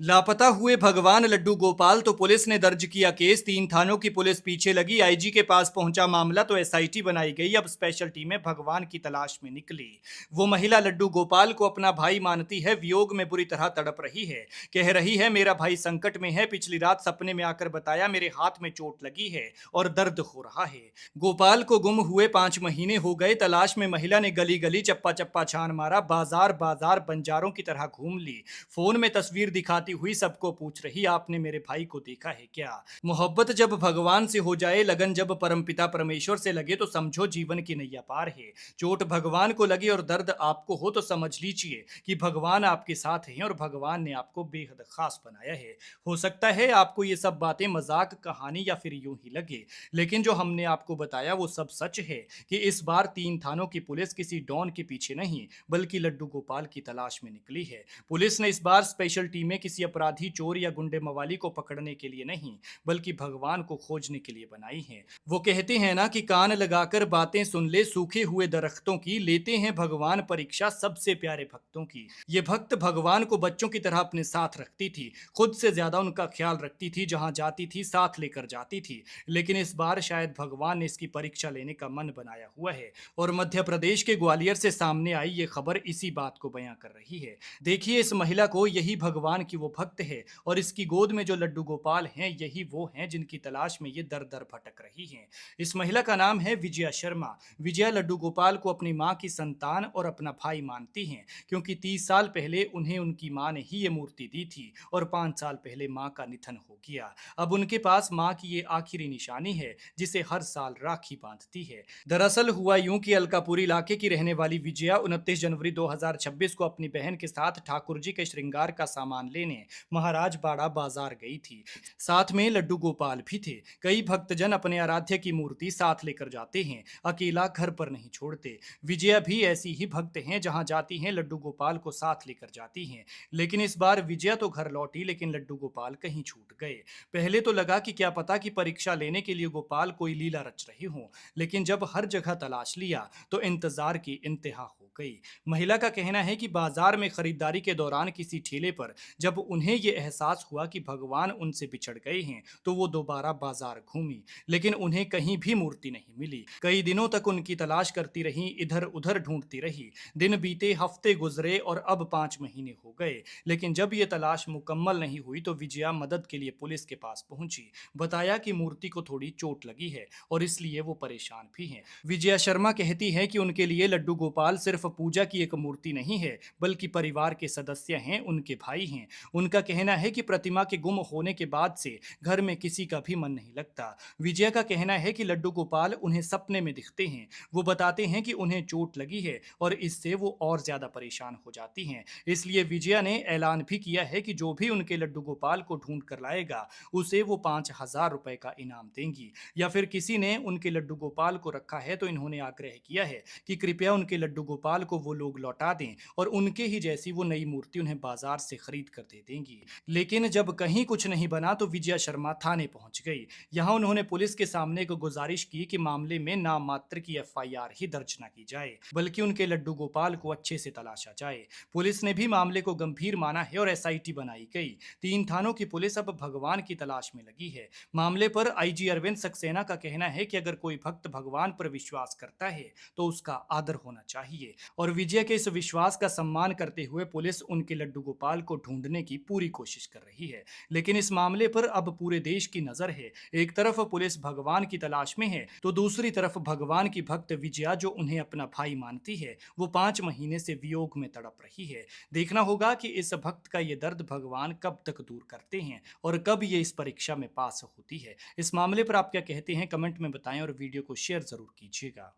लापता हुए भगवान लड्डू गोपाल तो पुलिस ने दर्ज किया केस। 3 थानों की पुलिस पीछे लगी। आईजी के पास पहुंचा मामला तो एसआईटी बनाई गई। अब स्पेशल टीमें भगवान की तलाश में निकली। वो महिला लड्डू गोपाल को अपना भाई मानती है, वियोग में बुरी तरह तड़प रही है। कह रही है, मेरा भाई संकट में है। पिछली रात सपने में आकर बताया, मेरे हाथ में चोट लगी है और दर्द हो रहा है। गोपाल को गुम हुए 5 महीने हो गए। तलाश में महिला ने गली गली चप्पा चप्पा छान मारा, बाजार बाजार बंजारों की तरह घूम ली। फोन में तस्वीर दिखाती हुई सबको पूछ रही, आपने मेरे भाई को देखा है क्या? मोहब्बत जब भगवान से हो जाए, लगन जब परमपिता परमेश्वर से लगे, तो समझो जीवन की नैया पार है। चोट भगवान को लगी और दर्द आपको हो तो समझ लीजिए कि भगवान आपके साथ हैं और भगवान ने आपको बेहद खास बनाया है। हो सकता है आपको ये सब बातें मजाक, कहानी या फिर यूं ही लगे, लेकिन जो हमने आपको बताया वो सब सच है कि इस बार 3 थानों की पुलिस किसी डॉन के पीछे नहीं, बल्कि लड्डू गोपाल की तलाश में निकली है। पुलिस ने इस बार स्पेशल टीमें किसी अपराधी, चोर या गुंडे मवाली को पकड़ने के लिए नहीं, बल्कि भगवान को खोजने के लिए बनाई है। वो कहते हैं ना कि कान लगाकर बातें सुन ले सूखे हुए दरख्तों की, लेते हैं भगवान परीक्षा सबसे प्यारे भक्तों की। ये भक्त भगवान को बच्चों की तरह अपने साथ रखती थी, खुद से ज्यादा उनका ख्याल रखती थी, जहां जाती थी साथ लेकर जाती थी। लेकिन इस बार शायद भगवान ने इसकी परीक्षा लेने का मन बनाया हुआ है और मध्य प्रदेश के ग्वालियर से सामने आई ये खबर इसी बात को बयां कर रही है। देखिए इस महिला को, यही भगवान की वो भक्त है और इसकी गोद में जो लड्डू गोपाल हैं, यही वो हैं जिनकी तलाश में ये दर दर भटक रही हैं। इस महिला का नाम है विजया शर्मा। विजया लड्डू गोपाल को अपनी मां की संतान और अपना भाई मानती हैं, क्योंकि 30 साल पहले उन्हें उनकी मां ने ही ये मूर्ति दी थी और 5 साल पहले मां का निधन हो गया। अब उनके पास मां की ये आखिरी निशानी है, जिसे हर साल राखी बांधती है। दरअसल हुआ यूं कि अलकापुर इलाके की रहने वाली विजया 29 जनवरी 2026 को अपनी बहन के साथ ठाकुर जी के श्रृंगार का सामान लेने महाराज बाड़ा बाजार गई थी। साथ में लड्डू गोपाल भी थे। कई भक्तजन अपने आराध्य की मूर्ति साथ लेकर जाते हैं, अकेला घर पर नहीं छोड़ते। विजया भी ऐसी ही भक्त हैं, जहां जाती हैं लड्डू गोपाल को साथ लेकर जाती हैं। लेकिन इस बार विजया तो घर लौटी, लेकिन लड्डू गोपाल कहीं छूट गए। पहले तो लगा कि क्या पता कि परीक्षा लेने के लिए गोपाल कोई लीला रच रहे हों, लेकिन जब हर जगह तलाश लिया तो इंतजार की इंतहा हो गई। महिला का कहना है कि बाजार में खरीदारी के दौरान किसी ठेले पर जब उन्हें ये एहसास हुआ कि भगवान उनसे बिछड़ गए हैं, तो वो दोबारा बाजार घूमी, लेकिन उन्हें कहीं भी मूर्ति नहीं मिली। कई दिनों तक उनकी तलाश करती रही, इधर उधर ढूंढती रही। दिन बीते, हफ्ते गुजरे और अब 5 महीने हो गए, लेकिन जब ये तलाश मुकम्मल नहीं हुई तो विजया मदद के लिए पुलिस के पास पहुंची। बताया कि मूर्ति को थोड़ी चोट लगी है और इसलिए वो परेशान भी हैं। विजया शर्मा कहती है कि उनके लिए लड्डू गोपाल सिर्फ पूजा की एक मूर्ति नहीं है, बल्कि परिवार के सदस्य हैं, उनके भाई हैं। उनका कहना है कि प्रतिमा के गुम होने के बाद से घर में किसी का भी मन नहीं लगता। विजया का कहना है कि लड्डू गोपाल उन्हें सपने में दिखते हैं। वो बताते हैं कि उन्हें चोट लगी है और इससे वो और ज्यादा परेशान हो जाती हैं। इसलिए विजया ने ऐलान भी किया है कि जो भी उनके लड्डू गोपाल को ढूंढ कर लाएगा, उसे वो 5,000 रुपए का इनाम देंगी। या फिर किसी ने उनके लड्डू गोपाल को रखा है तो इन्होंने आग्रह किया है कि कृपया उनके लड्डू गोपाल को वो लोग लौटा दें और उनके ही जैसी वो नई मूर्ति उन्हें बाजार से खरीद कर दे देंगी। लेकिन जब कहीं कुछ नहीं बना तो विजया शर्मा थाने पहुंच गई। यहां उन्होंने पुलिस के सामने एक गुजारिश की कि मामले में नाम मात्र की एफआईआर ही दर्ज न की जाए, बल्कि उनके लड्डू गोपाल को अच्छे से तलाशा जाए। पुलिस ने भी मामले को गंभीर माना है और एसआईटी बनाई गई। 3 थानों की पुलिस अब भगवान की तलाश में लगी है। मामले पर आईजी अरविंद सक्सेना का कहना है कि अगर कोई भक्त भगवान पर विश्वास करता है तो उसका आदर होना चाहिए और विजय के इस विश्वास का सम्मान करते हुए पुलिस उनके लड्डू गोपाल को ढूंढने की पूरी कोशिश कर रही है। लेकिन इस मामले पर अब पूरे देश की नजर है। एक तरफ पुलिस भगवान की तलाश में है, तो दूसरी तरफ भगवान की भक्त विजया, जो उन्हें अपना भाई मानती है, वो 5 महीने से वियोग में तड़प रही है। देखना होगा कि इस भक्त का ये दर्द भगवान कब तक दूर करते हैं और कब ये इस परीक्षा में पास होती है। इस मामले पर आप क्या कहते हैं, कमेंट में बताएं और वीडियो को शेयर जरूर कीजिएगा।